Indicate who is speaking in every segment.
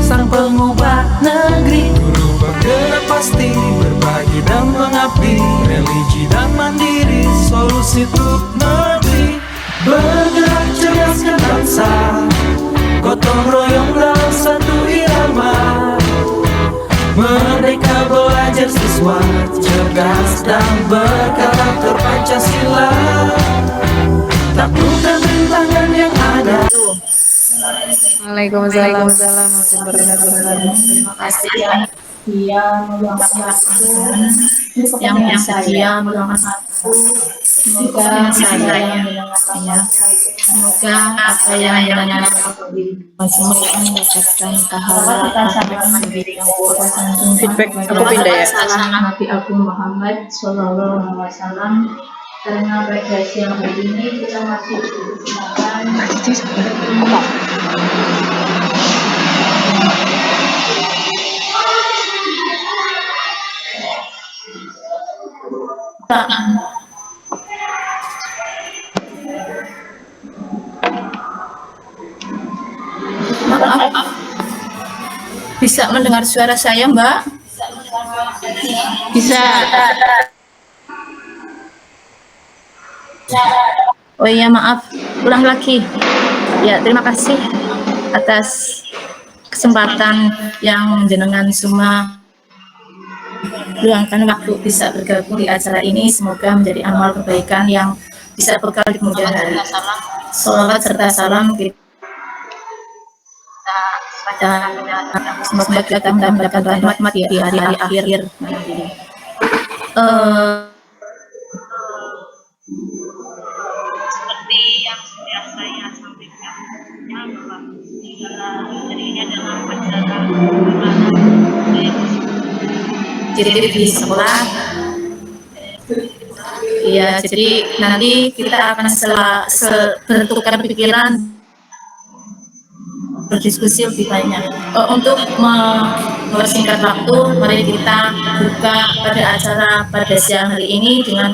Speaker 1: sang pengubah negeri. Guru bergerak pasti berbagi dan mengabdi, religi dan mandiri, solusi untuk negeri. Bergerak cerdaskan bangsa, gotong royong dalam satu irama. Merdeka belajar siswa, cerdas dan berkarakter Pancasila. Taklukkan rintangan yang ada.
Speaker 2: Waalaikumsalam warahmatullahi wabarakatuh. Terima kasih
Speaker 3: Yang meluangkan waktu untuk
Speaker 2: yang
Speaker 3: kepentingan
Speaker 2: setia
Speaker 3: saya.
Speaker 2: meluangkan waktu.
Speaker 3: Semoga
Speaker 2: Saya
Speaker 3: yang mendengarkan
Speaker 2: ya, semoga apa yang dengan semua mendapatkan pahala
Speaker 3: feedback
Speaker 2: aku pindah ya.
Speaker 3: Nabi Agung Muhammad Sallallahu Alaihi Wasallam. Karena pada siang hari ini kita masih dipersilakan
Speaker 2: Maaf, bisa mendengar suara saya, Mbak? Bisa. Oh iya, maaf, ulang lagi. Ya, terima kasih atas kesempatan yang jenengan semua luangkan waktu bisa bergabung di acara ini. Semoga menjadi amal kebaikan yang bisa bekal di kemudian hari. Salawat serta salam kita semoga kita mendapatkan rahmat di hari-hari akhir nanti. Seperti yang sudah saya sampaikan sebelumnya, bahwa ini adalah acara jadi di sekolah. Iya, jadi nanti kita akan bertukar pikiran, berdiskusi lebih banyak. Untuk mempersingkat waktu, mari kita buka pada acara pada siang hari ini dengan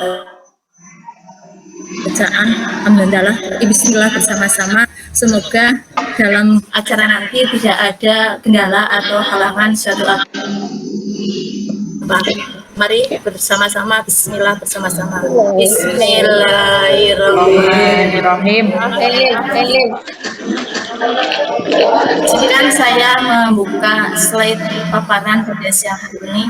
Speaker 2: bacaan Alhamdulillah, Bismillah bersama-sama. Semoga dalam acara nanti tidak ada kendala atau halangan suatu mari bersama-sama Bismillah bersama-sama. Bismillahirrahmanirrahim. Izinkan saya membuka slide paparan pada siang hari ini.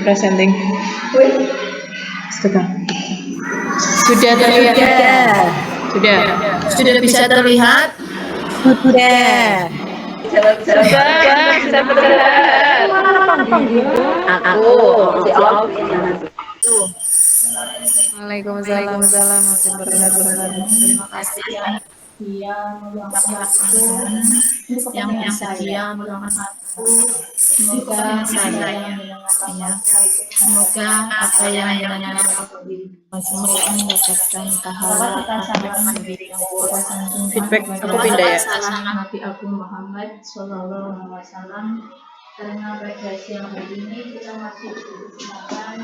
Speaker 4: Presenting.
Speaker 2: Sudah terlihat. Sudah bisa terlihat. Sudah. Bisa terlihat. Aku. Waalaikumsalam warahmatullahi wabarakatuh. Terima kasih
Speaker 3: yang meluangkan waktu untuk
Speaker 2: yang
Speaker 3: kepentingan
Speaker 2: setia
Speaker 3: saya.
Speaker 2: meluangkan waktu.
Speaker 3: Semoga
Speaker 2: Saya
Speaker 3: yang mendengarkan
Speaker 2: ya, semoga apa yang dengan semua mendapatkan pahala
Speaker 4: Feedback aku pindah ya.
Speaker 3: Nabi Agung Muhammad Sallallahu Alaihi Wasallam. Karena pada siang hari ini kita masih dipersilakan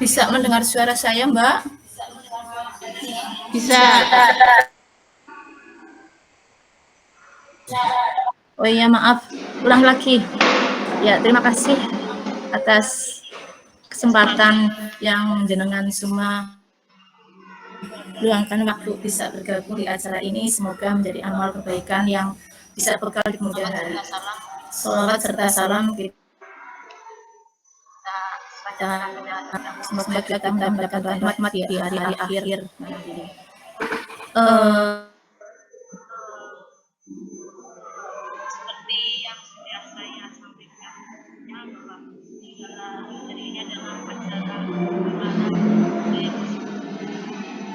Speaker 2: Bisa mendengar suara saya, Mbak?
Speaker 4: Bisa.
Speaker 2: Oh iya, maaf. Ulang lagi. Ya, terima kasih atas kesempatan yang jenengan semua luangkan waktu bisa bergabung di acara ini. Semoga menjadi amal kebaikan yang bisa bekal di kemudian hari. Salawat serta salam kita semoga kita mendapatkan rahmat di hari-hari akhir nanti. Seperti yang sudah saya sampaikan sebelumnya bahwa ini adalah acara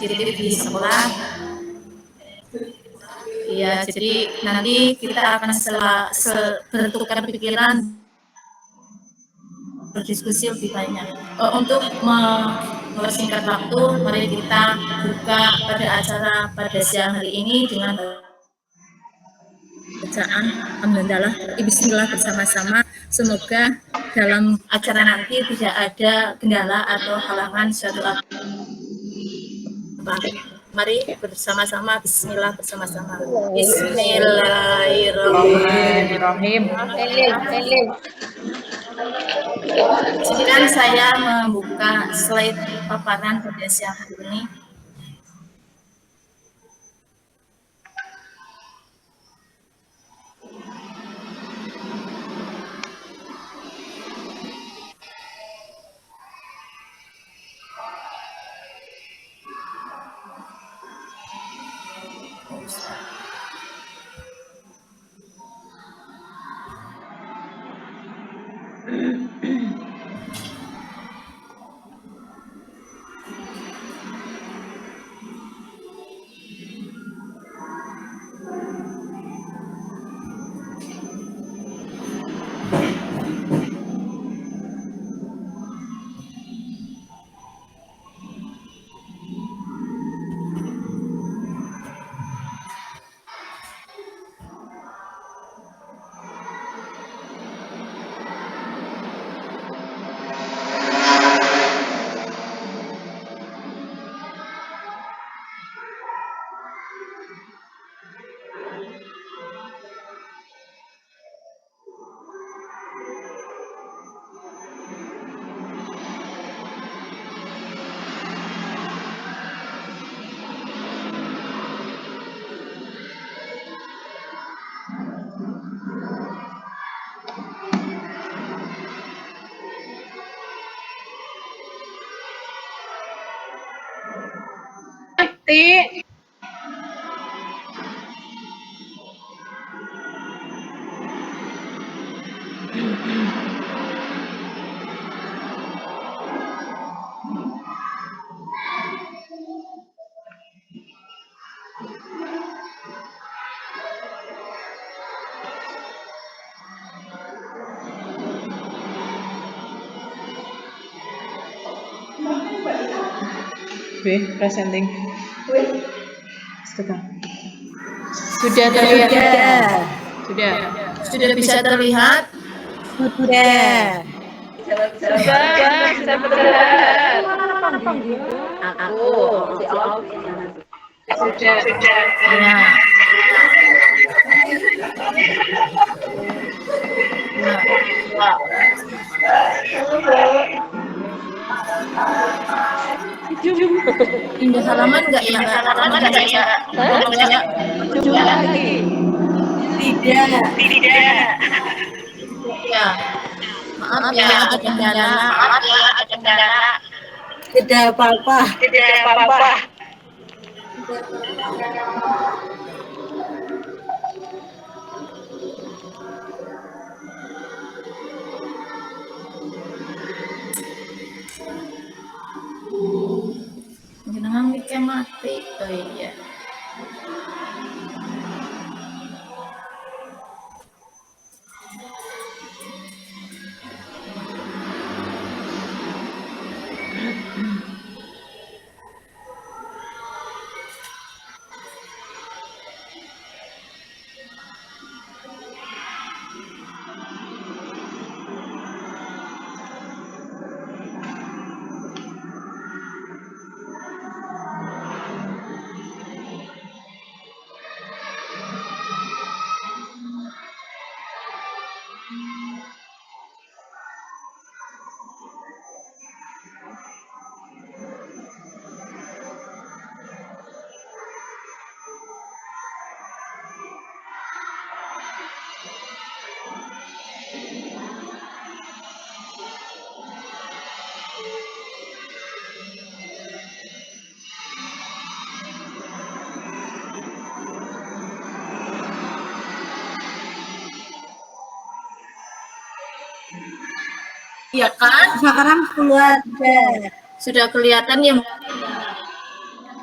Speaker 2: jadi di sekolah. Iya, jadi nanti kita akan bertukar pikiran, berdiskusi lebih banyak. Untuk mempersingkat waktu, mari kita buka pada acara pada siang hari ini dengan bacaan Alhamdulillah, Bismillah bersama-sama. Semoga dalam acara nanti tidak ada kendala atau halangan suatu apa. Mari bersama-sama Bismillah bersama-sama. Bismillahirrahmanirrahim. Izinkan saya membuka slide paparan pada siang hari ini.
Speaker 4: Presenting. Sudah terlihat.
Speaker 2: Sudah bisa terlihat?
Speaker 4: Sudah terlihat. Aku. Sudah.
Speaker 2: Ya. Pindah halaman nggak ya?
Speaker 4: Tidak.
Speaker 2: Ya. Maaf ya, ada kendala.
Speaker 4: Tidak apa-apa.
Speaker 2: Jenengan mic-nya mati. Oh iya. Iya kan?
Speaker 4: Sekarang keluar
Speaker 2: Sudah kelihatan ya,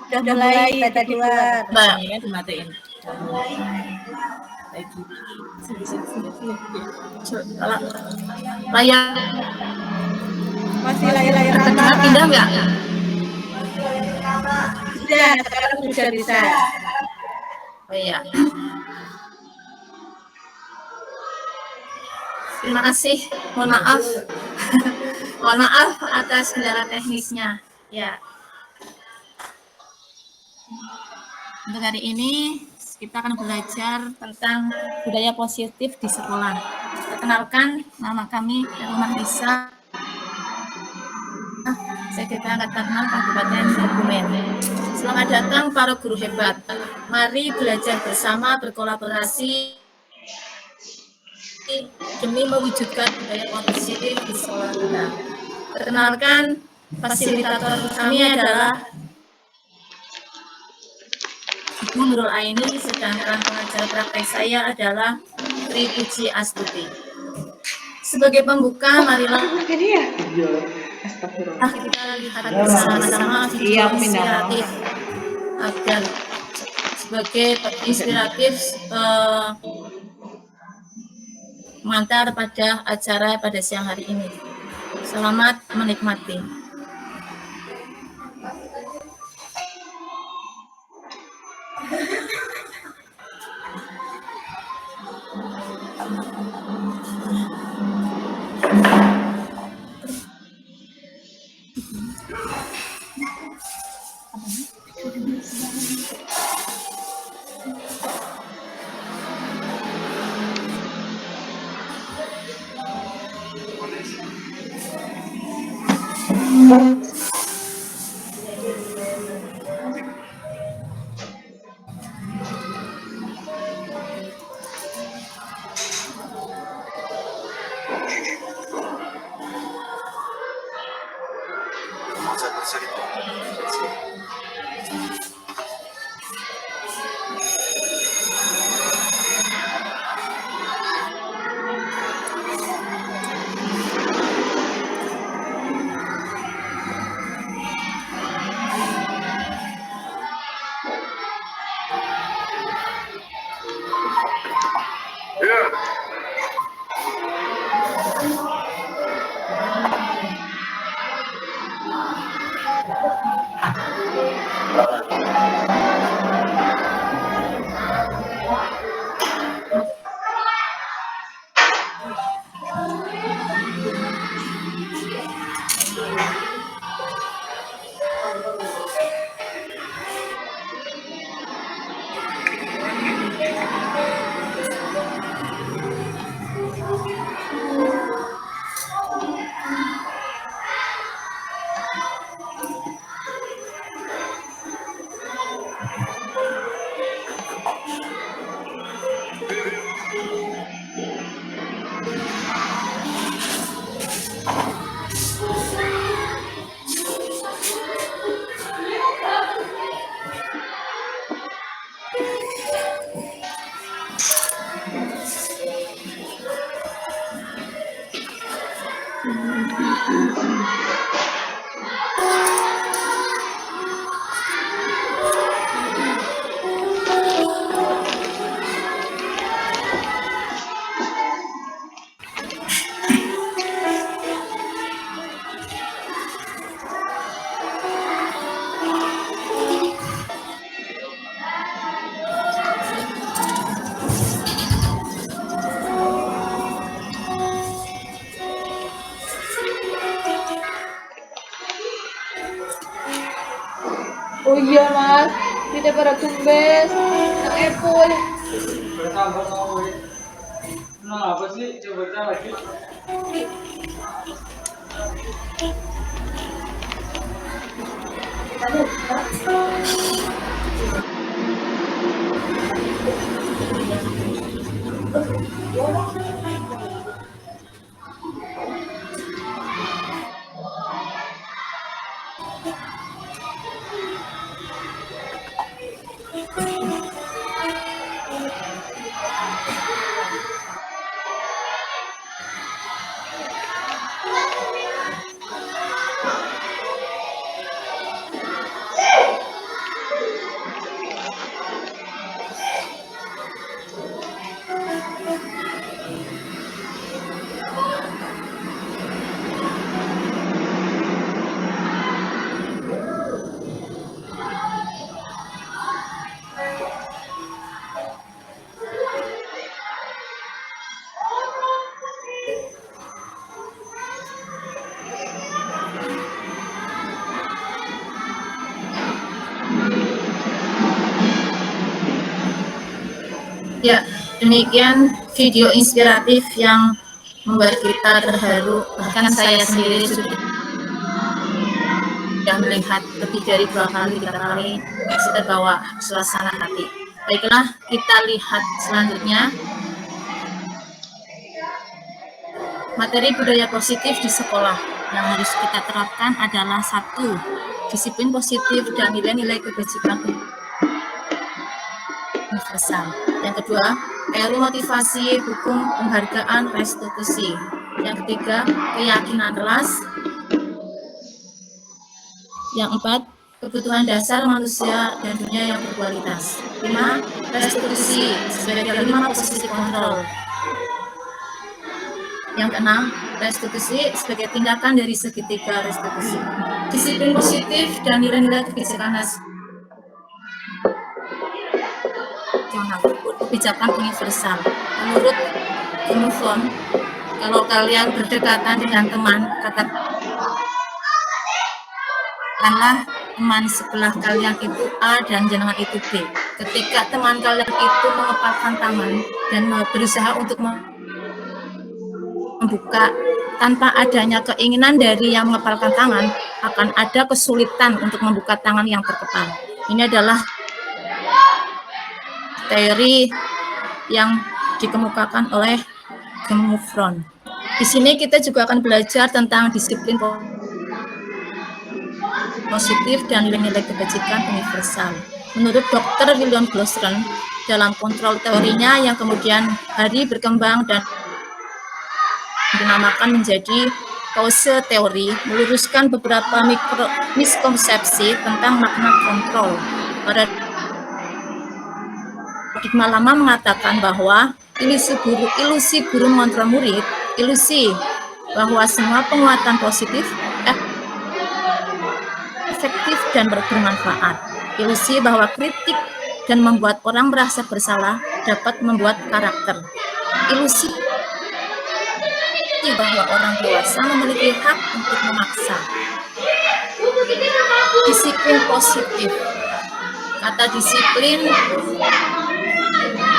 Speaker 4: udah mulai tadi keluar.
Speaker 2: Mbak.
Speaker 1: Ini kan dimatiin.
Speaker 2: Layar
Speaker 4: Masih layar
Speaker 2: terdengar
Speaker 4: rata.
Speaker 2: indah nggak?
Speaker 4: Sudah, sekarang sudah bisa.
Speaker 2: Oh iya. Terima kasih. Mohon maaf. Mohon maaf atas kendala teknisnya. Ya. Untuk hari ini kita akan belajar tentang budaya positif di sekolah. Perkenalkan, nama kami Rumah Risa. Saya Kepala Angkatan 6 Kabupaten Kebumen. Selamat datang para guru hebat. Mari belajar bersama, berkolaborasi demi mewujudkan budaya positif di sekolah kita. Perkenalkan, fasilitator kami adalah Ibu Nurul Aini, sedangkan pengajar praktek saya adalah Tri Puji Astuti. Sebagai pembuka, marilah kita lihat bersama-sama video inspiratif agar sebagai inspiratif mengantar pada acara pada siang hari ini. Selamat menikmati.
Speaker 3: Oh iya mas, kita pada tumbes, yang Apple.
Speaker 1: Nah, apa sih? Coba lagi.
Speaker 2: Ya, demikian video inspiratif yang membuat kita terharu. Bahkan saya sendiri sudah melihat lebih dari 2 kali, 3 kali, masih terbawa suasana hati. Baiklah, kita lihat selanjutnya. Materi budaya positif di sekolah yang harus kita terapkan adalah 1. Disiplin positif dan nilai-nilai kebajikan universal. Yang kedua, teori motivasi, hukum, penghargaan, restitusi. Yang ketiga, keyakinan kelas. Yang 4, kebutuhan dasar manusia dan dunia yang berkualitas. 5, restitusi sebagai 5 posisi kontrol. Yang keenam, restitusi sebagai tindakan dari segitiga restitusi. Disiplin positif dan nilai-nilai kebijakan nasional, kebijakan universal. Menurut Gumufon, kalau kalian berdekatan dengan teman, katakanlah teman sebelah kalian itu A dan jenengan itu B. Ketika teman kalian itu mengepalkan tangan dan berusaha untuk membuka tanpa adanya keinginan dari yang mengepalkan tangan, akan ada kesulitan untuk membuka tangan yang terkepal. Ini adalah teori yang dikemukakan oleh Gumufon. Di sini kita juga akan belajar tentang disiplin positif dan nilai-nilai kebajikan universal. Menurut Dr. William Glaston, dalam kontrol teorinya yang kemudian hari berkembang dan dinamakan menjadi Cause teori, meluruskan beberapa miskonsepsi tentang makna kontrol. Paradigma lama mengatakan bahwa ilusi guru mengontrol murid, ilusi bahwa semua penguatan positif efektif dan bermanfaat, ilusi bahwa kritik dan membuat orang merasa bersalah dapat membuat karakter, ilusi bahwa orang dewasa memiliki hak untuk memaksa. Disiplin positif. Kata disiplin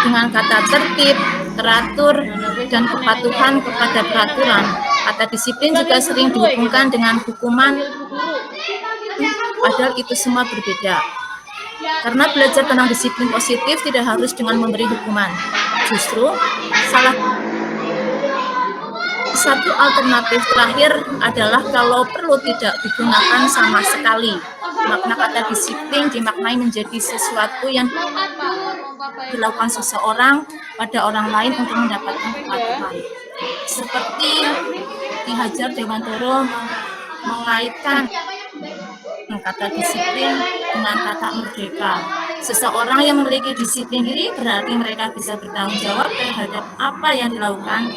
Speaker 2: dengan kata tertib, teratur, dan kepatuhan kepada peraturan. Kata disiplin juga sering dihubungkan dengan hukuman, padahal itu semua berbeda. Karena belajar tentang disiplin positif tidak harus dengan memberi hukuman. Justru salah satu alternatif terakhir adalah kalau perlu tidak digunakan sama sekali. Makna kata disiplin dimaknai menjadi sesuatu yang dilakukan seseorang pada orang lain untuk mendapatkan kepatuhan. Seperti Ki Hajar Dewantoro mengaitkan kata disiplin dengan kata merdeka. Seseorang yang memiliki disiplin diri berarti mereka bisa bertanggung jawab terhadap apa yang dilakukan,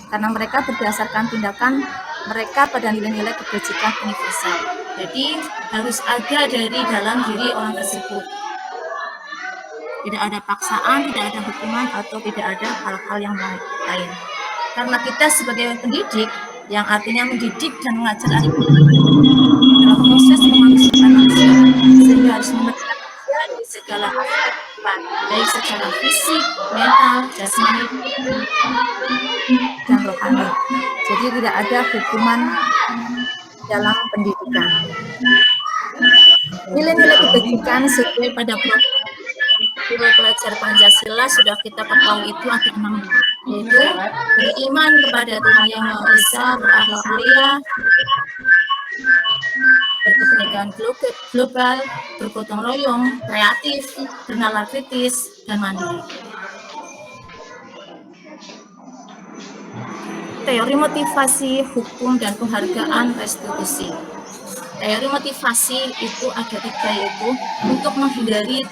Speaker 2: karena mereka berdasarkan tindakan mereka pada nilai-nilai kebajikan universal. Jadi harus ada dari dalam diri orang tersebut. Tidak ada paksaan, tidak ada hukuman, atau tidak ada hal-hal yang lain. Karena kita sebagai pendidik, yang artinya mendidik dan mengajar anak dalam proses kemanusiaan manusia, sehingga harus memberikan manusia di segala aspek, baik secara fisik, mental, jasmani, dan rohani. Jadi tidak ada hukuman dalam pendidikan. Nilai-nilai kebajikan sesuai pada pelajar Pancasila sudah kita ketahui itu ada 6, yaitu beriman kepada Tuhan Yang Maha Esa, berakhlak mulia, berkebinekaan global, bergotong royong, kreatif, bernalar kritis, dan mandiri. Teori motivasi, hukum, dan penghargaan restitusi. Teori motivasi itu ada 3, yaitu untuk menghindari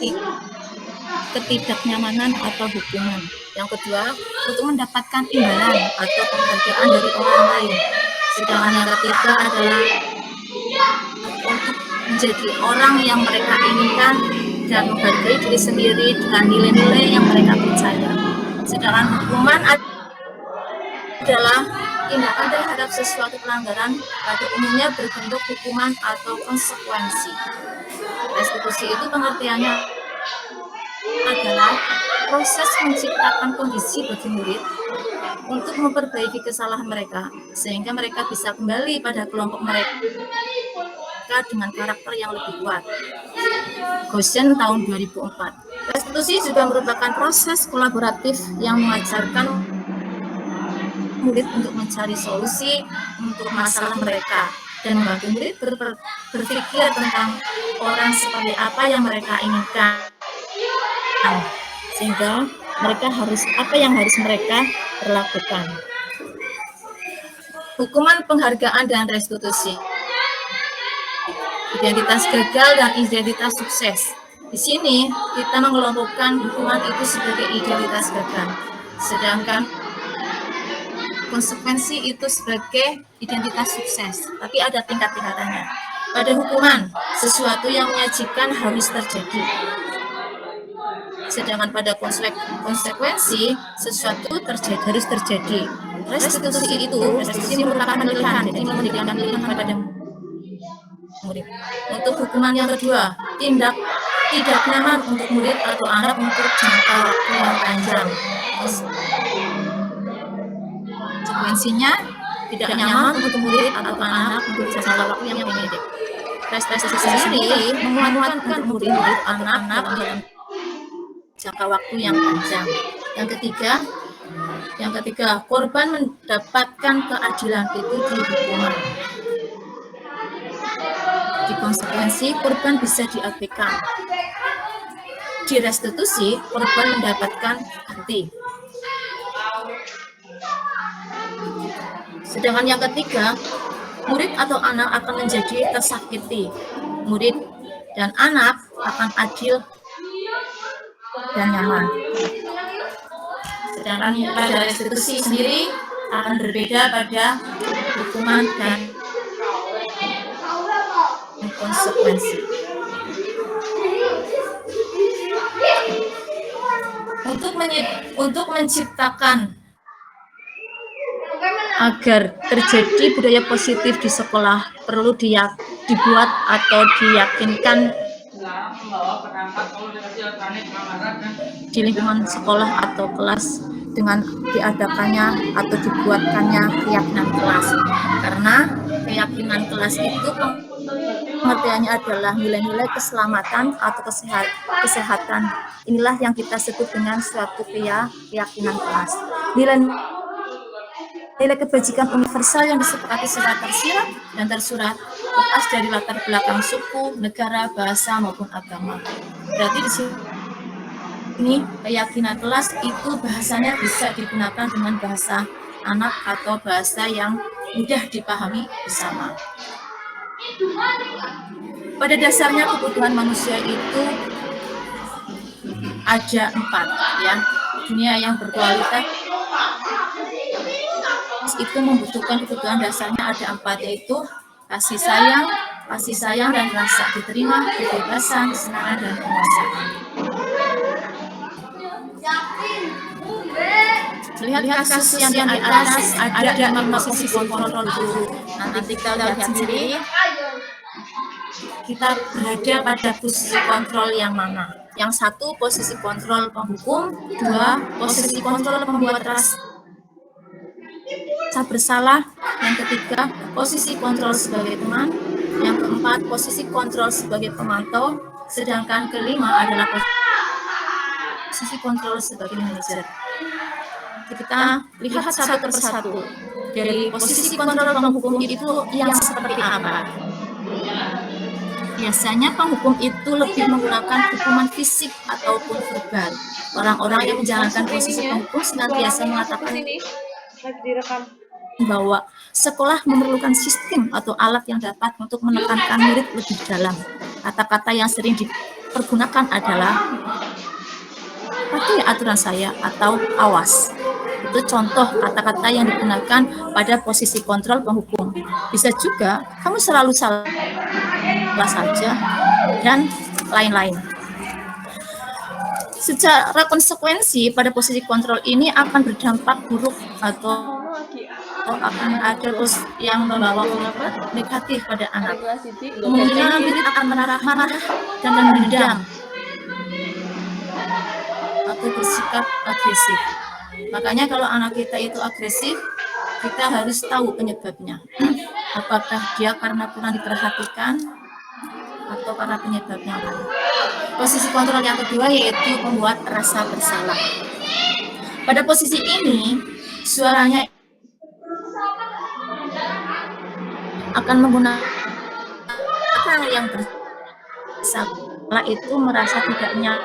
Speaker 2: ketidaknyamanan atau hukuman. Yang kedua, untuk mendapatkan imbalan atau penghargaan dari orang lain. Sedangkan yang ketiga adalah untuk menjadi orang yang mereka inginkan dan menghargai diri sendiri dengan nilai-nilai yang mereka percaya. Sedangkan hukuman adalah tindakan terhadap sesuatu pelanggaran, pada umumnya berbentuk hukuman atau konsekuensi. Restitusi itu pengertiannya adalah proses menciptakan kondisi bagi murid untuk memperbaiki kesalahan mereka sehingga mereka bisa kembali pada kelompok mereka dengan karakter yang lebih kuat. Goshen tahun 2004. Restitusi juga merupakan proses kolaboratif yang mengajarkan murid untuk mencari solusi untuk masalah mereka dan membantu murid berpikir tentang orang seperti apa yang mereka inginkan, sehingga mereka apa yang harus mereka lakukan. Hukuman penghargaan dan restitusi. Identitas gagal dan identitas sukses. Di sini kita mengelompokkan hukuman itu sebagai identitas gagal, sedangkan konsekuensi itu sebagai identitas sukses. Tapi ada tingkat-tingkatannya. Pada hukuman, sesuatu yang menyajikan harus terjadi. Sedangkan pada konsekuensi, sesuatu harus terjadi. Restitusi merupakan pilihan, jadi memberikan pilihan pada murid. Untuk hukuman yang kedua, tidak nyaman untuk murid atau anak untuk jangka waktu yang panjang. Konsekuensinya tidak nyaman untuk murid atau anak untuk jangka waktu yang pendek. Restitusi sendiri menguatkan murid anak dalam jangka waktu yang panjang. Yang ketiga, korban mendapatkan keadilan itu di hukuman. Di konsekuensi, korban bisa diabaikan. Di restitusi, korban mendapatkan ganti. Sedangkan yang ketiga, murid atau anak akan menjadi tersakiti. Murid dan anak akan adil dan nyaman. Sedangkan pada restitusi sendiri akan berbeda pada hukuman dan konsekuensi. Untuk menciptakan agar terjadi budaya positif di sekolah perlu dibuat atau diyakinkan di lingkungan sekolah atau kelas dengan diadakannya atau dibuatkannya keyakinan kelas. Karena keyakinan kelas itu pengertiannya adalah nilai-nilai keselamatan atau kesehatan. Inilah yang kita sebut dengan suatu keyakinan kelas. Nilai kebajikan universal yang disepakati secara tersirat dan tersurat lepas dari latar belakang suku, negara, bahasa maupun agama. Berarti di sini keyakinan kelas itu bahasanya bisa digunakan dengan bahasa anak atau bahasa yang mudah dipahami bersama. Pada dasarnya kebutuhan manusia itu ada 4 ya. Dunia yang berkualitas itu membutuhkan kebutuhan dasarnya ada 4, yaitu kasih sayang dan rasa diterima, kebebasan, kesenangan dan penguasaan. Lihat kasus yang di atas ada 5 posisi kontrol dulu. Nanti kita lihat sendiri kita berada pada posisi kontrol yang mana. Yang 1 posisi kontrol penghukum, 2 posisi kontrol pembuat rasa bersalah, yang ketiga posisi kontrol sebagai teman, yang keempat posisi kontrol sebagai pemantau, sedangkan kelima adalah posisi kontrol sebagai manajer. Kita lihat satu persatu. Dari posisi kontrol penghukum itu yang seperti apa? Biasanya penghukum itu lebih menggunakan hukuman fisik ataupun verbal. Orang-orang yang menjalankan posisi penghukum senantiasa mengatakan bahwa sekolah memerlukan sistem atau alat yang dapat untuk menekankan murid lebih dalam. Kata-kata yang sering dipergunakan adalah patuhi aturan saya atau awas. Itu contoh kata-kata yang digunakan pada posisi kontrol penghukum. Bisa juga kamu selalu salah saja dan lain-lain. Secara konsekuensi pada posisi kontrol ini akan berdampak buruk atau akan ada yang membawa negatif pada anak. Kemungkinan murid akan marah-marah dan mendendam. atau bersikap agresif. Makanya kalau anak kita itu agresif, kita harus tahu penyebabnya. Apakah dia karena kurang diperhatikan atau karena penyebabnya lain. Posisi kontrol yang kedua yaitu membuat rasa bersalah. Pada posisi ini, suaranya akan menggunakan yang bersalah itu merasa tidak nyaman.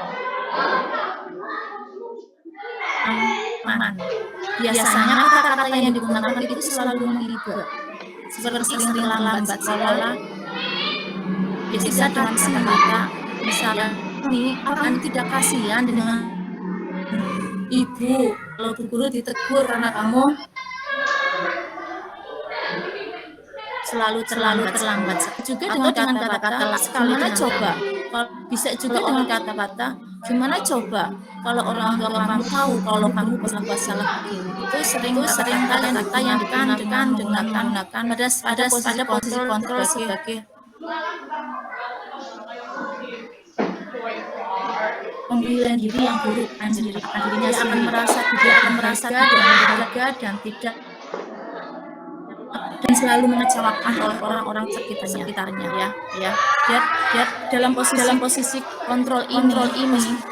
Speaker 2: Biasanya kata-kata yang digunakan itu selalu menghibur, seperti sering lambat sekolah. Bisa dengan kata-kata, misalnya, ini orang tidak kasihan dengan ibu kalau guru ditegur karena kamu selalu terlambat. Juga dengan kata-kata gimana coba, bisa juga dengan kata-kata gimana coba kalau orang tua kamu tahu kalau kamu berbuat salah begini. Itu sering kata-kata yang digunakan pada posisi kontrol sebagai pembelian diri yang buruk dan dirinya akan merasa tidak berharga dan tidak dan selalu mengecewakan oleh orang-orang sekitarnya ya. Dalam posisi kontrol ini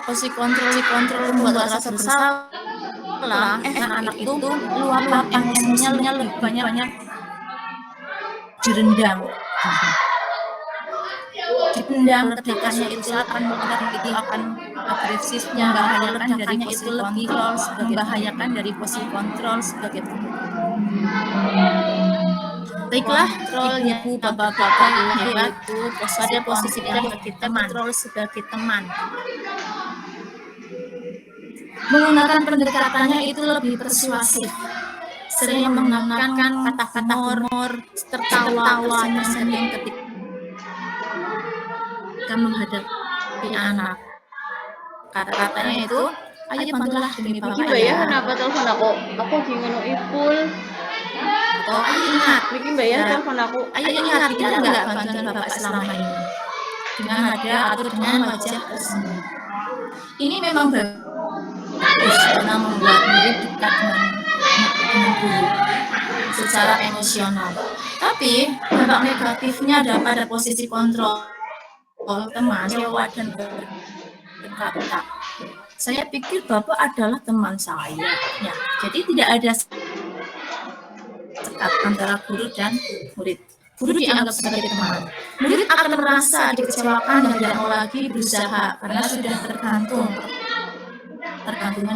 Speaker 2: posisi kontrol membuat rasa bersalah anak itu luapan emosinya lebih banyak direndam, dipendam. Ketikanya itu akan agresifnya membahayakan dari posisi kontrol sebagai baiklah, kontrol yang bapak-bapak yaitu pada posisi kita kontrol sebagai teman. Menggunakan pendekatannya itu lebih persuasif, sering menggunakan kata-kata humor, tertawa, senyum ketika menghadapi anak. Kata-katanya itu, ayo bantulah demi bapak
Speaker 5: ya. Kenapa telepon aku? Aku lagi ngono ipul.
Speaker 2: Oh, ingat,
Speaker 5: Bikin bayar telepon aku.
Speaker 2: Ayo ingat, kita enggak bantuan bapak selama ini. Dengan ada atau dengan wajah tersenyum. Ini memang bagus karena membuat murid dekat dengan guru secara emosional. Tapi dampak negatifnya ada pada posisi kontrol teman lewat dan berkata, saya pikir bapak adalah teman saya. Ya, jadi tidak ada sekat antara guru dan murid. Guru dianggap sebagai teman. Murid akan merasa dikecewakan dan tidak mau lagi berusaha karena sudah tergantungan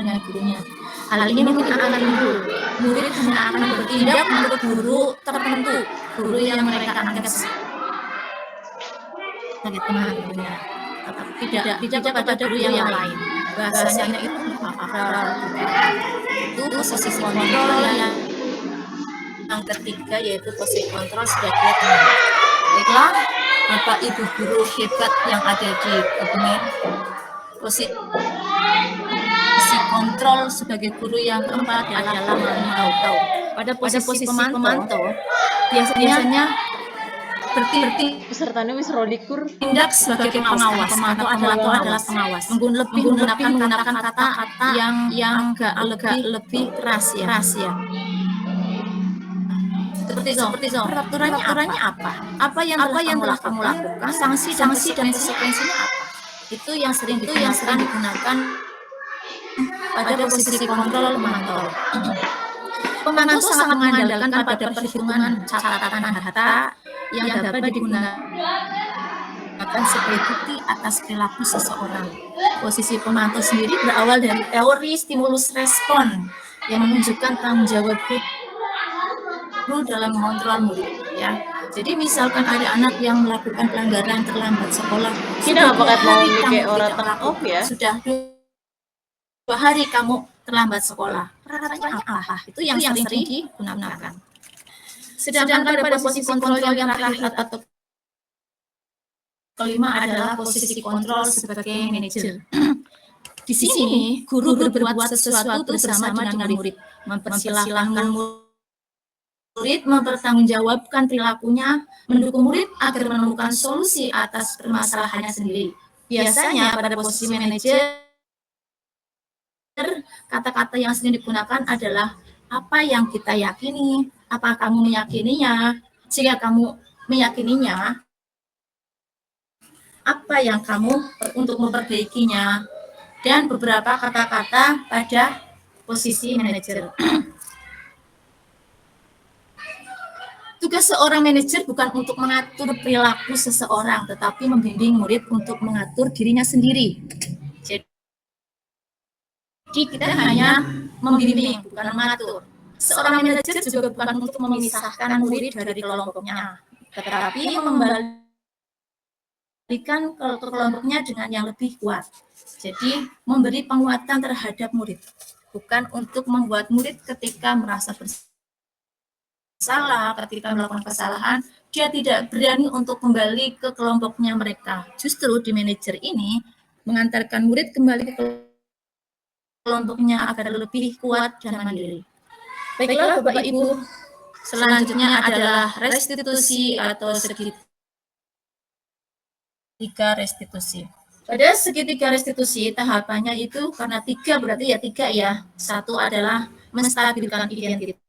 Speaker 2: dengan gurunya. Hal ini mungkin akan timbul. Murid hanya akan bertindak menurut guru tertentu, guru yang mereka anggap sebagai teman-temannya. Tidak pada guru yang lain. Bahasanya itu itu posisi kontrol yang ketiga yaitu posisi kontrol sebagai teman. Baiklah, Bapak Ibu guru hebat yang ada di Kebumen, posisi kontrol sebagai guru yang keempat adalah memantau. Pada posisi pemantau biasanya
Speaker 5: Pesertanya wis rolikur.
Speaker 2: tindak sebagai pengawas. Pemantau adalah pengawas. Menggunakan kata-kata yang agak lebih keras ya. Seperti peraturannya apa? Apa yang telah kamu lakukan? Sanksi dan konsekuensinya apa? Itu yang sering digunakan pada posisi kontrol pemantau. Pemantau sangat mengandalkan pada perhitungan catatan data yang dapat digunakan sebagai bukti atas perilaku seseorang. Posisi pemantau sendiri berawal dari teori stimulus respon yang menunjukkan tanggung jawab guru dalam mengontrol murid ya. Jadi misalkan ada anak yang melakukan pelanggaran terlambat sekolah,
Speaker 5: Kita pakai mau kayak orang terlaku ya.
Speaker 2: sudah 2 hari kamu terlambat sekolah. Peraturannya apa? Itu yang sering digunakan. Sedangkan pada posisi kontrol yang terakhir atau kelima adalah posisi kontrol sebagai manajer. Di sini guru berbuat sesuatu bersama dengan murid, mempersilahkan murid mempertanggungjawabkan perilakunya, mendukung murid agar menemukan solusi atas permasalahannya sendiri. Biasanya pada posisi manajer kata-kata yang sering digunakan adalah apa yang kita yakini, apa kamu meyakininya, jika kamu meyakininya, apa yang kamu untuk memperbaikinya, dan beberapa kata-kata pada posisi manajer. Tugas seorang manajer bukan untuk mengatur perilaku seseorang, tetapi membimbing murid untuk mengatur dirinya sendiri. Jadi kita hanya membimbing, bukan mengatur. Seorang manajer juga bukan untuk memisahkan murid dari kelompoknya, tetapi membalikan ke kelompoknya dengan yang lebih kuat. Jadi memberi penguatan terhadap murid, bukan untuk membuat murid ketika merasa bersalah, ketika melakukan kesalahan, dia tidak berani untuk kembali ke kelompoknya mereka. Justru di manajer ini mengantarkan murid kembali ke kelompoknya agar lebih kuat dan mandiri. Baiklah Bapak Ibu, selanjutnya adalah restitusi atau segitiga restitusi. Pada segitiga restitusi tahapannya itu karena tiga berarti ya tiga ya. Satu adalah menstabilkan identitas,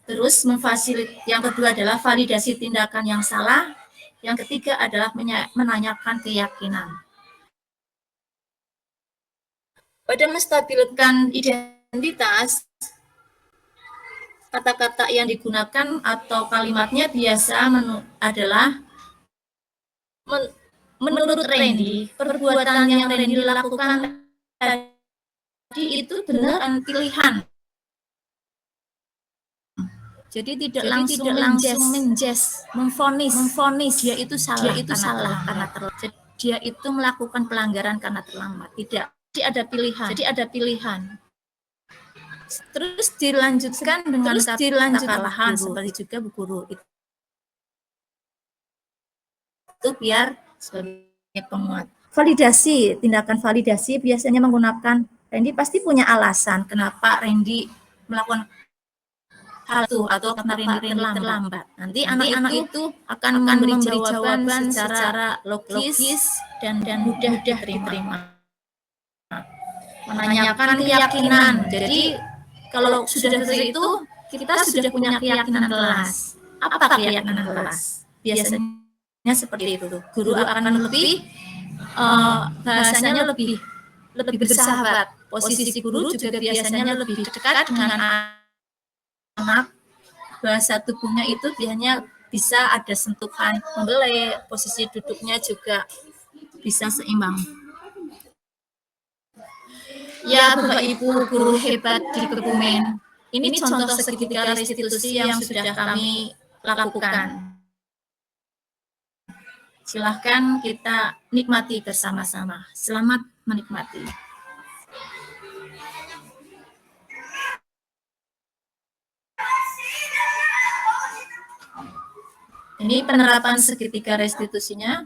Speaker 2: terus yang kedua adalah validasi tindakan yang salah, yang ketiga adalah menanyakan keyakinan. Pada menstabilkan identitas, kata-kata yang digunakan atau kalimatnya biasa adalah menurut Randy, perbuatan yang Randy lakukan tadi itu benar pilihan. Jadi tidak langsung memfonis dia itu salah karena terlambat. Dia itu melakukan pelanggaran karena terlambat. Tidak. Jadi ada pilihan. Terus dilanjutkan dengan kata-kata seperti juga Bu Guru. Itu biar sebagai penguat. Validasi, tindakan validasi biasanya menggunakan Randy pasti punya alasan kenapa Randy melakukan hal itu atau karena Randy terlambat. Nanti anak itu akan memberi jawaban secara logis dan mudah diterima. Menanyakan keyakinan. Jadi kalau sudah seperti itu, kita sudah punya keyakinan kelas. Apa keyakinan kelas? Biasanya seperti itu. Guru akan lebih bahasanya lebih bersahabat. Posisi guru juga biasanya lebih dekat dengan anak. Bahasa tubuhnya itu biasanya bisa ada sentuhan membelai, posisi duduknya juga bisa seimbang. Ya Bapak Ibu guru hebat di Kebumen, ini contoh segitiga restitusi yang sudah kami lakukan. Silahkan kita nikmati bersama-sama. Selamat menikmati. Ini penerapan segitiga restitusinya.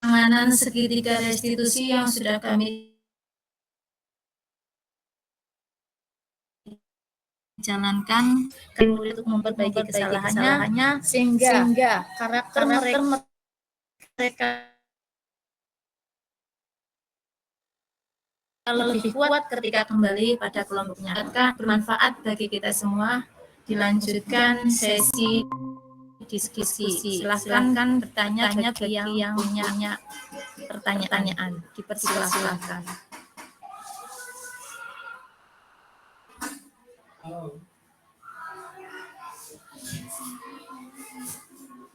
Speaker 2: Penanganan segitiga restitusi yang sudah kami dijalankan murid untuk memperbaiki kesalahannya sehingga karakter mereka lebih kuat ketika kembali pada kelompoknya. Apakah bermanfaat bagi kita semua? Dilanjutkan sesi diskusi. Silahkan bertanya bagi yang punya pertanyaan. Dipersilahkan.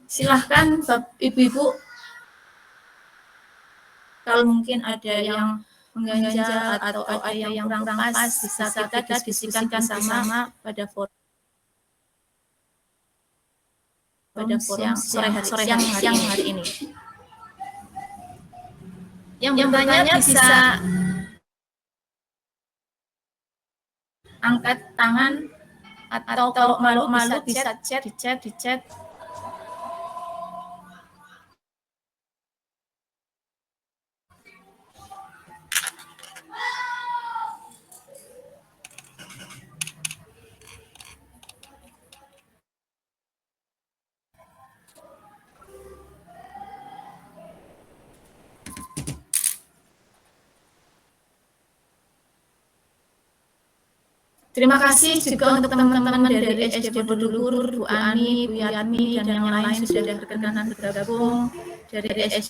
Speaker 2: Silahkan Ibu-ibu, kalau mungkin ada yang mengganjal atau ada yang kurang pas, bisa kita diskusikan bersama pada forum siang hari ini. Yang bertanya bisa angkat tangan atau kalau malu-malu bisa di chat. Terima kasih juga untuk teman-teman dari SD Bulugur, Bu Ani, Bu Yatmi, dan yang lain sudah berkenan bergabung dari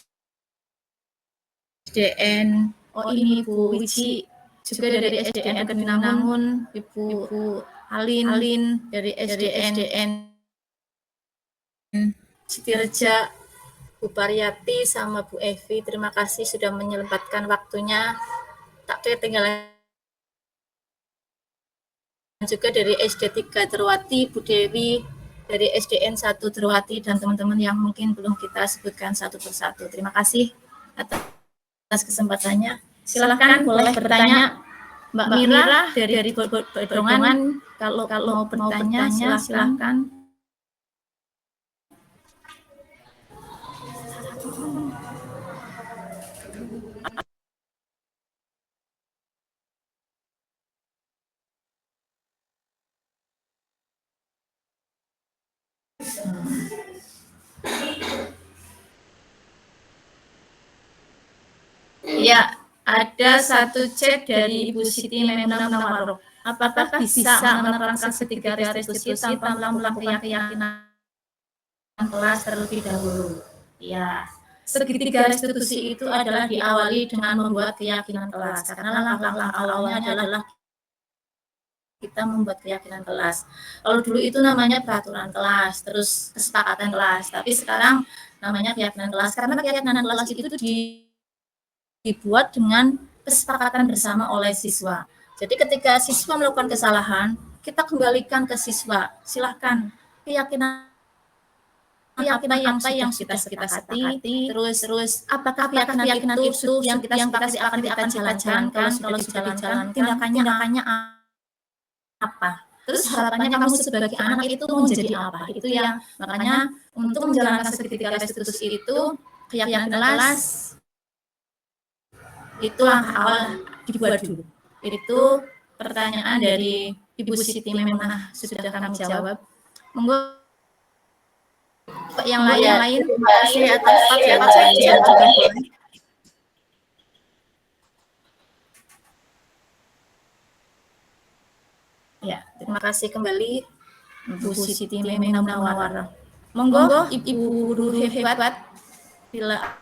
Speaker 2: SDN. Oh ini Bu Wiji, juga dari SDN Kedinangun, Ibu Alin dari SDN Sitireja, Bu Pariyati sama Bu Evi. Terima kasih sudah menyempatkan waktunya. Tak ketinggalan juga dari SD 3 Terwati, Bu Dewi, dari SDN 1 Terwati, dan teman-teman yang mungkin belum kita sebutkan satu persatu. Terima kasih atas kesempatannya. Silakan boleh bertanya Mbak Mira dari Bedongan, kalau mau bertanya silakan. Ya, ada satu chat dari Ibu Siti Maimunah Munawwaroh. Apakah bisa menerapkan segitiga restitusi tanpa melakukan keyakinan kelas terlebih dahulu? Ya, segitiga restitusi itu adalah diawali dengan membuat keyakinan kelas. Karena langkah-langkah awalnya adalah kita membuat keyakinan kelas. Kalau dulu itu namanya peraturan kelas, terus kesepakatan kelas. Tapi sekarang namanya keyakinan kelas. Karena keyakinan kelas itu dibuat dengan kesepakatan bersama oleh siswa. Jadi ketika siswa melakukan kesalahan, kita kembalikan ke siswa. Silahkan keyakinan apa yang sudah kita sepakati, terus apakah keyakinan itu yang kita sepakati akan jalankan, kalau sudah dijalankan, tindakannya apa? Terus harapannya kamu sebagai anak itu menjadi apa? Itu yang makanya untuk menjalankan segitiga restitusi itu keyakinan kelas itu langkah awal dibuat dulu. Itu pertanyaan dari Ibu Siti Maimunah sudah kami jawab. Monggo yang lain terima kasih atas jawaban. Ya, terima kasih kembali Bu Siti Maimunah Munawwaroh. Monggo Ibu Guru hebat, bila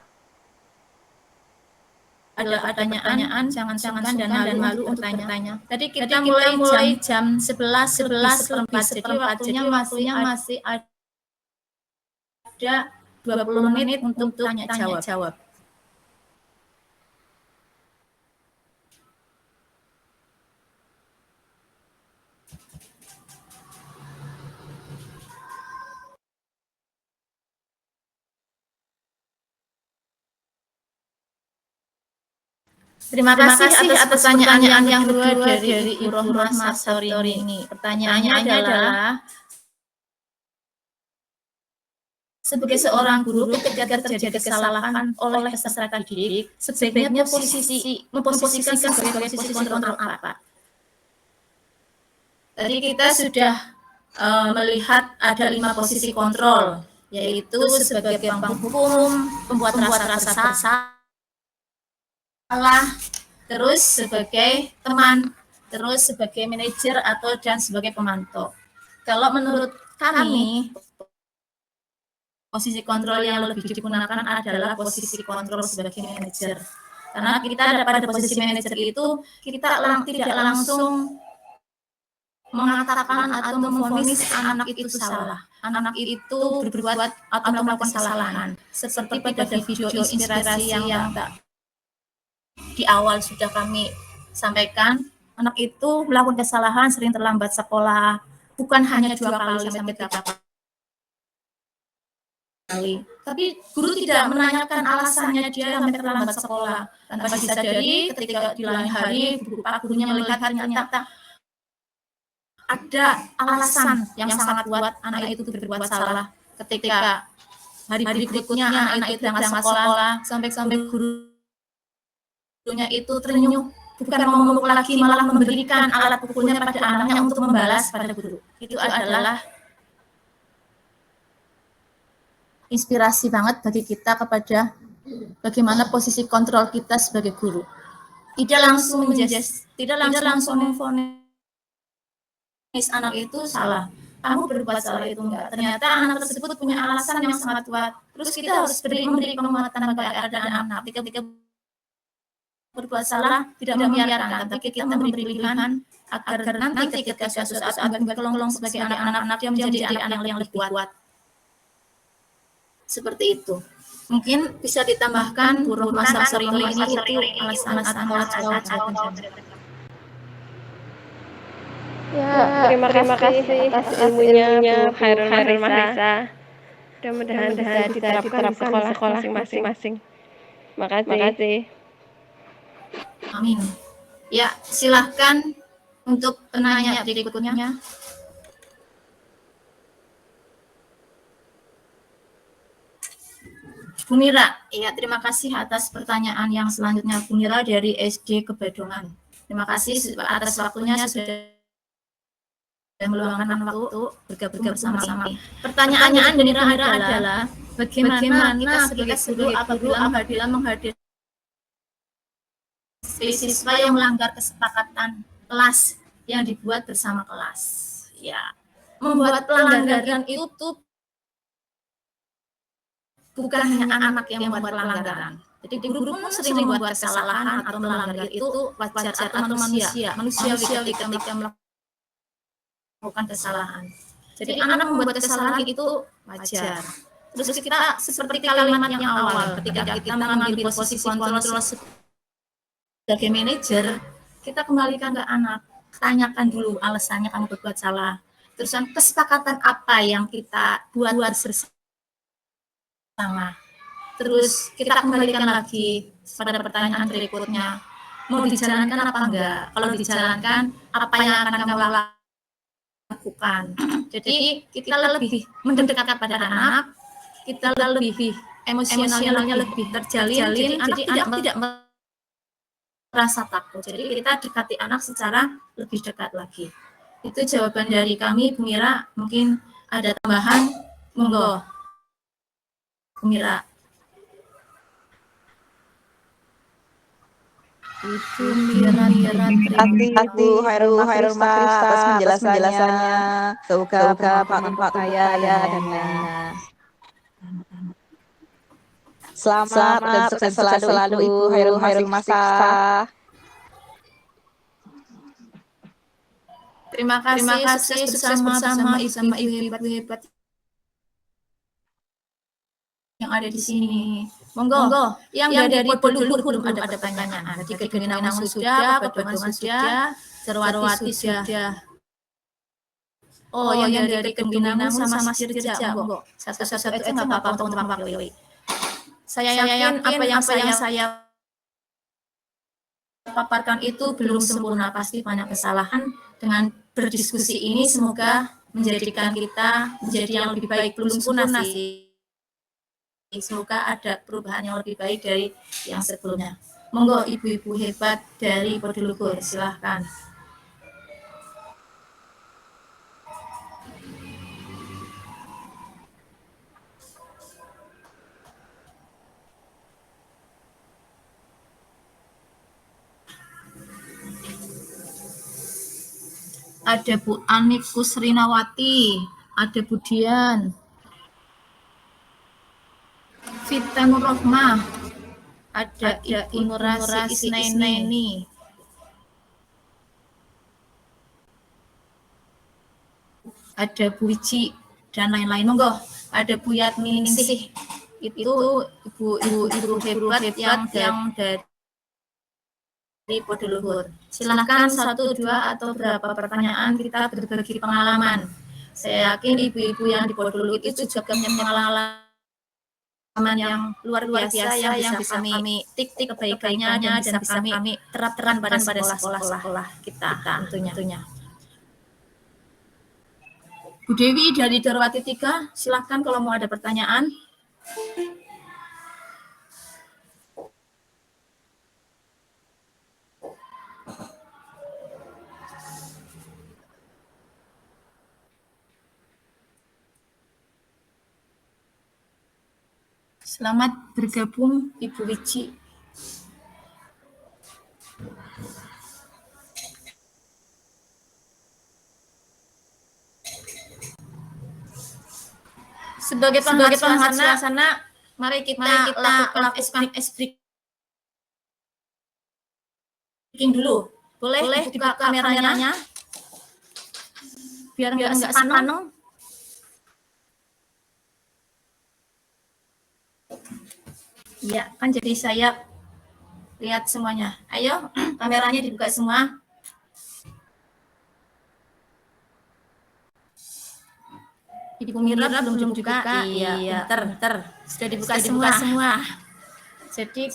Speaker 2: ada pertanyaan jangan sungkan dan malu untuk bertanya. Tadi kita mulai jam 11 jadi waktunya masih ada 20 menit untuk tanya jawab. Terima kasih atas pertanyaan yang kedua dari Ibu Rohmah Sartori ini. Pertanyaannya adalah, sebagai seorang guru ketika terjadi kesalahan oleh peserta didik, sebaiknya memposisikan sebagai posisi kontrol apa? Tadi kita sudah melihat ada 5 posisi kontrol, yaitu sebagai penghukum, pembuat rasa bersalah, terus sebagai teman, terus sebagai manajer dan sebagai pemantau. Kalau menurut kami, posisi kontrol yang lebih digunakan adalah posisi kontrol sebagai manajer. Karena kita pada posisi manajer itu kita tidak langsung mengatakan atau memvonis anak itu salah. Anak itu berbuat atau melakukan kesalahan. Seperti pada video inspirasi yang di awal sudah kami sampaikan, anak itu melakukan kesalahan, sering terlambat sekolah, bukan hanya 2 kali sampai 3 kali. Tapi guru tidak menanyakan alasannya dia sampai terlambat sekolah. Tanpa disadari, ketika di lain hari, Pak gurunya melihat ternyata ada alasan yang sangat kuat anak itu berbuat salah. Ketika hari berikutnya anak itu berangkat sekolah, sampai gurunya itu terenyuh, bukan mau memukul lagi, malah memberikan alat pukulnya pada anaknya untuk membalas pada guru. Itu adalah inspirasi banget bagi kita kepada bagaimana posisi kontrol kita sebagai guru. Tidak langsung memvonis anak itu salah. Kamu berbuat salah itu enggak. Ternyata anak tersebut punya alasan yang sangat kuat. Terus kita harus memberi penguatan kepada anak. Ketika berbuat salah, tidak membiarkan, tapi kita memberi pilihan agar nanti ketika suatu saat berkelong sebagai anak-anak dia menjadi anak yang lebih kuat. Seperti itu. Mungkin bisa ditambahkan burung masak sering ini itu alasan
Speaker 6: Ya, terima kasih atas ilmunya Bu Khairul Mahrisa. Mudah-mudahan bisa diterapkan di sekolah-sekolah masing-masing. Makasih.
Speaker 2: Amin. Ya, silahkan untuk penanya berikutnya. Bu Mira, ya terima kasih atas pertanyaan yang selanjutnya Bu Mira dari SD Kebadongan. Terima kasih atas waktunya sudah meluangkan waktu bergabung bersama kami. Pertanyaan Bu Mira adalah bagaimana kita sebagai guru apabila menghadapi siswa yang melanggar kesepakatan kelas yang dibuat bersama kelas. Ya, membuat pelanggaran itu bukan hanya anak yang membuat pelanggaran. Jadi guru pun sering membuat kesalahan atau melanggar itu wajar atau manusiawi ketika melakukan kesalahan. Jadi anak membuat kesalahan itu wajar. Terus kita seperti kalimat yang awal, ketika kita mengambil posisi kontrol sebagai manajer, kita kembalikan ke anak, tanyakan dulu alasannya kamu berbuat salah. Terus kesepakatan apa yang kita buat bersama. Terus kita kembalikan lagi pada pertanyaan berikutnya, mau dijalankan apa enggak? Kalau dijalankan, apa yang akan kamu lakukan? Jadi kita lebih mendekat pada anak, kita lebih emosionalnya lebih terjalin, jadi anak tidak merasa takut. Jadi kita dekati anak secara lebih dekat lagi. Itu jawaban dari kami, Bu Mira. Mungkin ada tambahan, monggo. Bu Mira. Itu Mira.
Speaker 7: Terima kasih Bu Khairul Mahrisa atas penjelasannya. Semoga Pak saya dan lainnya. Selamat dan sukses selalu Ibu Khairul Mahrisa.
Speaker 2: Terima kasih bersama ibu hebat yang ada di sini. Monggo. Yang dari Podluhur belum ada pertanyaan. Jadi Kegenangan sudah, Kebadongan sudah, Cerwati sudah. Oh, yang dari Kegenangan sama Sirja, monggo. Satu-satu aja nggak apa-apa untuk mewakili. Saya yakin apa yang saya paparkan itu belum sempurna, pasti banyak kesalahan. Dengan berdiskusi ini semoga menjadikan kita menjadi yang lebih baik, belum sempurna sih. Semoga ada perubahan yang lebih baik dari yang sebelumnya. Monggo ibu-ibu hebat dari Podluhur, silahkan. ada Bu Ani Kusrinawati, ada Bu Dian, Vita Nurrohmah, ada Ibu Nurasi Isnaini, ada Bu Wiji, dan lain-lain. Monggo, ada Bu Yatmi Ningsih, itu ibu hebat yang dari Podo-Luhur. Silakan 1, 2 atau berapa pertanyaan kita berbagi pengalaman. Saya yakin ibu-ibu yang di Podo-Luhur itu juga punya pengalaman yang luar biasa yang bisa kami tik kebaikannya dan bisa kami terapkan pada sekolah-sekolah kita tentunya. Bu Dewi dari Darwati 3, silakan kalau mau ada pertanyaan. Selamat bergabung Ibu Wiji. Sebagai penghangat suasana, mari kita lakukan breaking dulu. Boleh dibuka kameranya? Biar nggak sepaneng. Ya, kan jadi saya lihat semuanya. Ayo, kameranya dibuka semua. Ibu Mira belum dibuka. Iya, bentar. Sudah dibuka semua. Jadi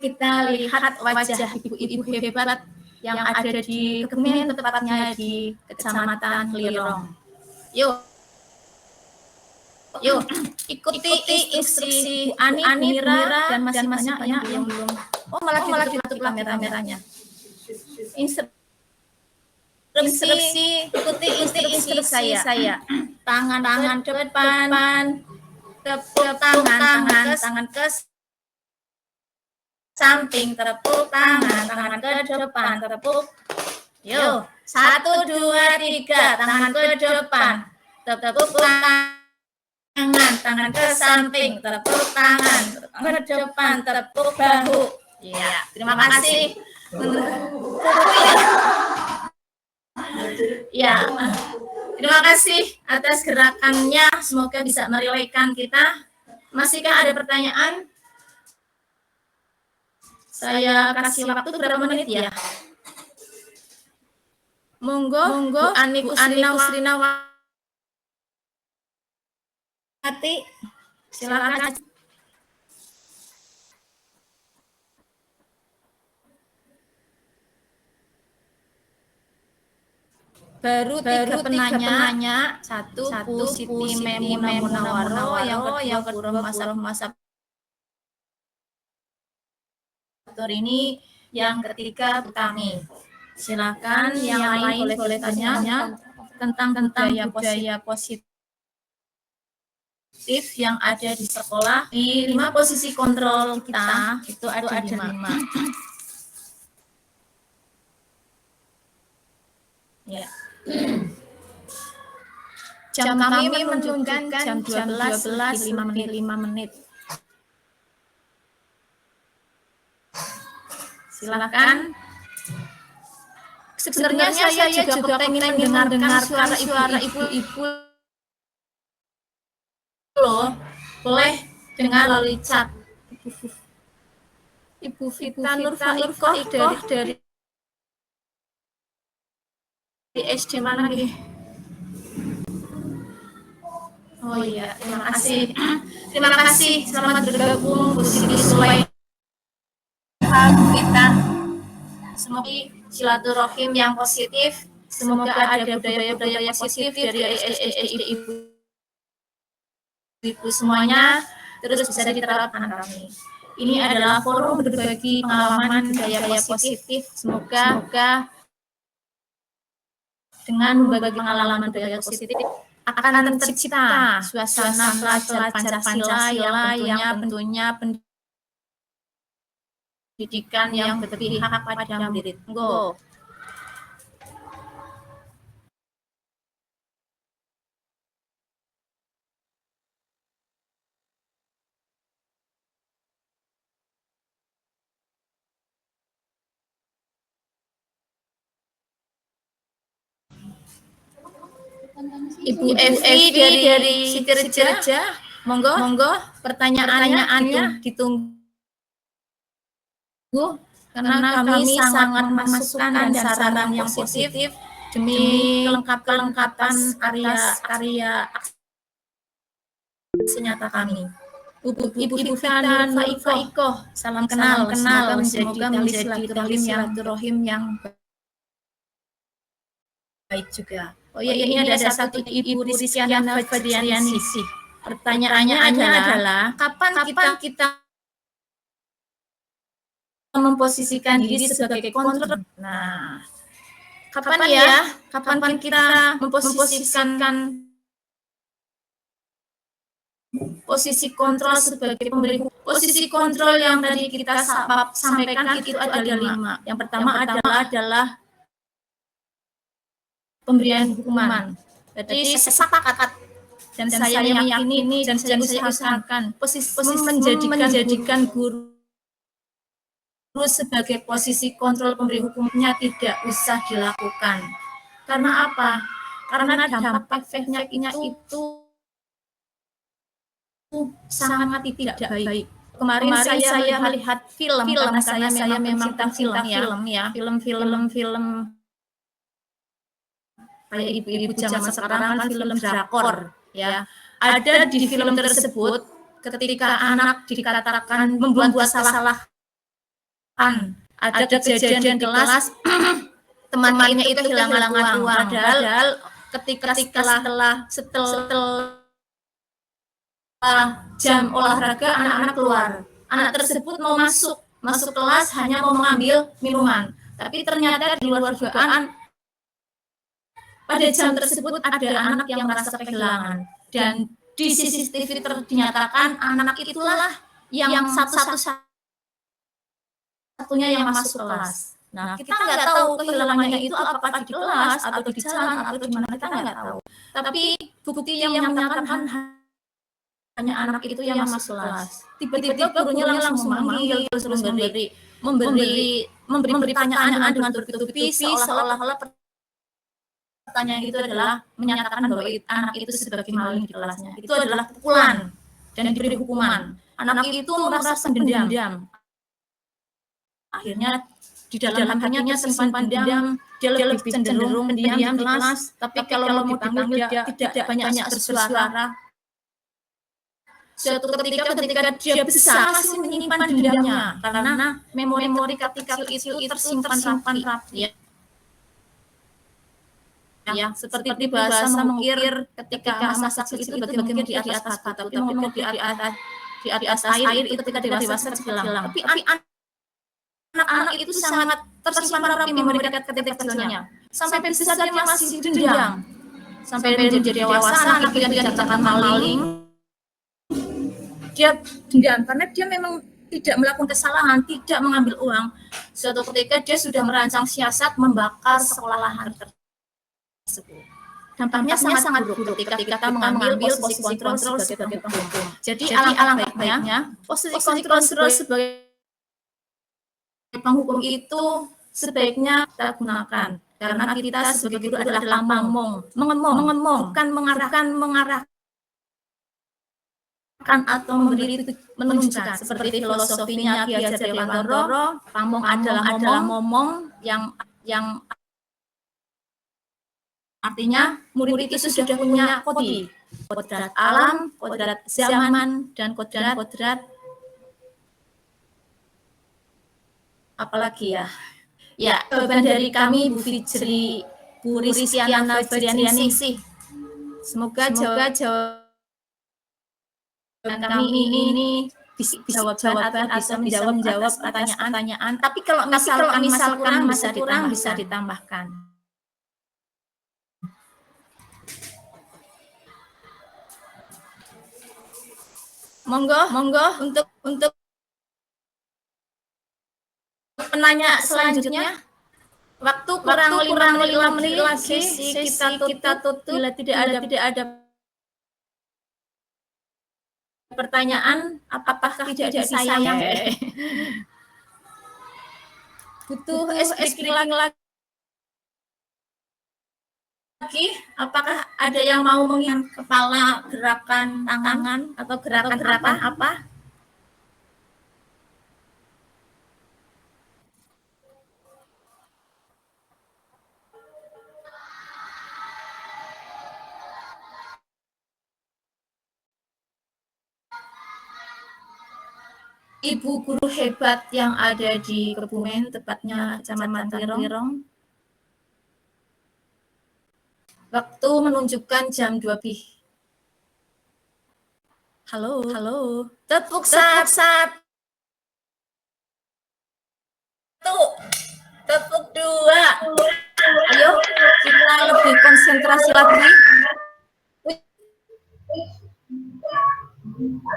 Speaker 2: kita lihat wajah ibu-ibu hebat yang ada di Kebumen, tepatnya di Kecamatan Lirong. Yuk, ikuti instruksi Bu Ani, Mira, dan masih banyak yang belum. Oh, malah ditutup kameranya. Instruksi, ikuti instruksi saya. Tangan ke depan, tepuk tangan ke samping, tepuk tangan ke depan, tepuk. Yuk, 1, 2, 3, tangan ke depan, tepuk tangan ke samping, tepuk tangan ke depan, tepuk bahu. Ya, terima kasih. Ya, terima kasih atas gerakannya. Semoga bisa merelaikan kita. Masihkah ada pertanyaan? Saya kasih waktu berapa menit ya? Monggo, Bu Ani Kusrinawati, silakan. Baru tiga penanya, satu Bu Siti Memunah Munawaro, yang kedua masa ini, yang ketiga Bu Tami. Silakan yang lain boleh tanya tentang budaya positif yang ada di sekolah. Di 5 posisi kontrol kita itu ada 5. Ya. Jam kami menunjukkan jam 12:05 menit. Silakan. Sebenarnya saya juga pengen mendengarkan suara ibu-ibu loh. Boleh dengar melalui chat. Ibu Vita Nurfaikoh dari SD mana nih? Oh iya, terima kasih. Terima kasih. Selamat bergabung Bu Siti Sulaiman. Kita semoga silaturahim yang positif. Semoga ada budaya-budaya positif dari ibu semuanya terus bisa diterapkan kami. Ini adalah forum berbagi pengalaman budaya positif. Semoga dengan berbagi pengalaman budaya positif akan tercipta suasana pelajar Pancasila yang tentunya pendidikan yang berpihak pada murid. Ibu Evi dari Sitireja, monggo pertanyaannya ditunggu karena kami sangat memasukkan dan saran yang positif demi kelengkapan karya aksi nyata kami. Ibu Vita dan Faiko, salam kenal, semoga menjadi silaturahim yang baik juga. Oh iya, ini ada satu Ibu Rizkyana Fadrianisih. Pertanyaannya adalah kapan kita memposisikan diri sebagai kontrol? Nah, kapan kita memposisikan posisi kontrol sebagai pemberi hukum? Posisi kontrol yang tadi kita sampaikan itu ada 5. Yang pertama adalah pemberian hukuman. Jadi saya sepakat dan saya meyakini dan saya usahakan posisi menjadikan guru sebagai posisi kontrol pemberi hukumnya tidak usah dilakukan. Karena apa? Karena dampak efeknya itu sangat tidak baik. Kemarin saya melihat film karena saya memang cinta film ya. Film kayak ibu-ibu zaman sekarang kan film drakor ya. Ada di film tersebut ketika anak dikatakan membuat kesalahan, ada kejadian di kelas temannya itu kehilangan uang, padahal ketika setelah jam olahraga anak-anak keluar, anak tersebut mau masuk kelas hanya mau mengambil minuman, tapi ternyata di luar dugaan pada jam tersebut ada anak yang merasa kehilangan, dan di CCTV dinyatakan anak itulah yang satu-satunya yang masuk kelas. Nah, kita nggak tahu kehilangannya itu apakah di kelas atau di jalan atau di mana, kita nggak tahu. Tapi bukti yang menyatakan hanya anak itu yang masuk kelas. Tiba-tiba gurunya langsung memanggil, terus memberi pertanyaan dengan bertubi-tubi seolah-olah pertanyaan itu adalah menyatakan bahwa anak itu sebagai maling di kelasnya. Itu adalah pukulan dan diberi hukuman. Anak itu merasa dendam. Akhirnya di dalam hatinya simpan dendam, dia lebih cenderung pendiam di kelas, tapi kalau mau dipanggil dia tidak banyak bersuara. Suatu ketika dia besar masih menyimpan dendamnya karena memori ketika kecil itu tersimpan rapi ya, seperti bahasa mengukir ketika masa kecil itu bagaimana di atas batu, tapi mengukir di atas air itu ketika dewasa hilang. Tapi anak-anak itu sangat tersimpan rapi memori ketika kecilnya, sampai besar dia masih dendam, sampai menjadi dewasa anak itu dikatakan maling. Dia dendam karena dia memang tidak melakukan kesalahan, tidak mengambil uang. Suatu ketika dia sudah merancang siasat membakar sekolahan tersebut. Dampaknya sangat buruk ketika kita mengambil posisi kontrol sebagai penghukum. Jadi alangkah baiknya posisi kontrol sebagai penghukum itu sebaiknya kita gunakan, karena kita sebagai guru adalah mengemong, bukan mengarahkan atau menunjukkan. Seperti filosofinya Ki Hajar Dewantara, pamong adalah ngomong yang artinya murid itu sudah punya kodrat alam, kodrat zaman, dan kodrat apalagi ya. Ya, jawaban dari kami Bu Rizkyana Fadrianisih. Semoga jawaban kami ini bisa jawaban atau menjawab pertanyaan. Tapi kalau misalkan kurang bisa ditambahkan. Monggo untuk penanya selanjutnya. Waktu kurang 5 menit lagi kita tutup. Bila tidak ada pertanyaan, apakah tidak disayang? Butuh speaking lagi lagi, apakah ada yang mau mengingat kepala gerakan tangan atau gerakan apa? Ibu guru hebat yang ada di Kebumen, tepatnya Kecamatan Lirong. Waktu menunjukkan jam 2 lebih. Halo. Tepuk satu. Tepuk 2. Ayo, kita lebih konsentrasi lagi.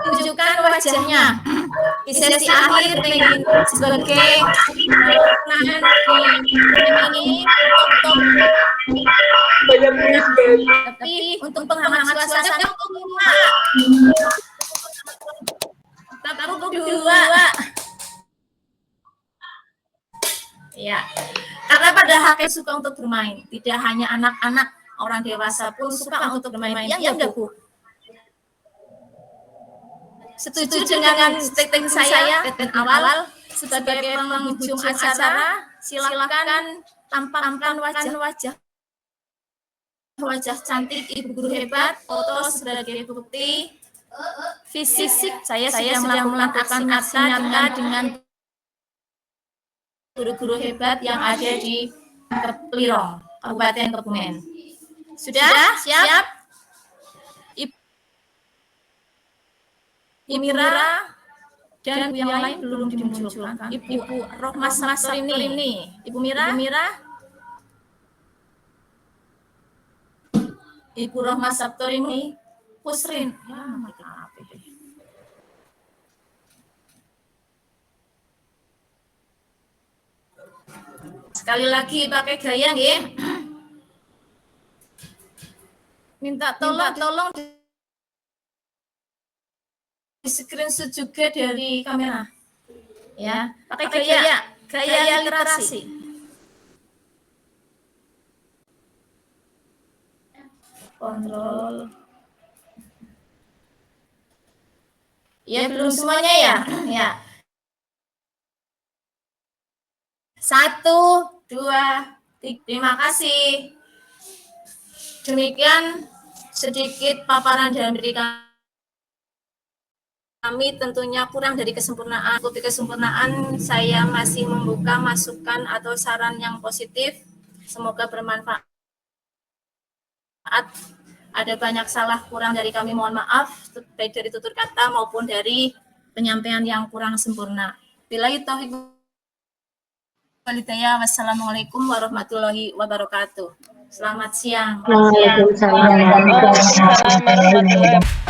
Speaker 2: Tunjukkan wajahnya. Di sesi akhir ingin sebagai perkenalan ini tapi untuk penghangat suasana tepuk 2. Ya, karena pada haknya suka untuk bermain. Tidak hanya anak-anak, orang dewasa pun suka untuk bermain. Ya enggak, Bu? Setuju dengan statement saya dan awal sebagai penghujung acara, silakan tampilkan wajah cantik ibu guru hebat, foto sebagai bukti fisik. Saya sedang melakukan nyata dengan guru-guru hebat yang ada di Lirong, Kabupaten Kebumen. Sudah? Siap? Ibu Mira dan yang lain belum dimunculkan. Ibu Rohmas ini. Ibu Mira. Ibu Rohmas ini. Pusrin. Sekali lagi pakai gaya nggih. Minta tolong di screenshot juga dari kamera. Ya, pakai gaya literasi. Kontrol. Ya, belum semuanya ya. Ya. 1, 2, 3. Terima kasih. Demikian sedikit paparan dari kami, tentunya kurang dari kesempurnaan. Untuk kesempurnaan, saya masih membuka masukan atau saran yang positif. Semoga bermanfaat. Ada banyak salah kurang dari kami, mohon maaf, baik dari tutur kata maupun dari penyampaian yang kurang sempurna. Billahi taufiq wal hidayah. Wassalamualaikum warahmatullahi wabarakatuh. Selamat siang.
Speaker 6: Waalaikumsalam warahmatullahi wabarakatuh.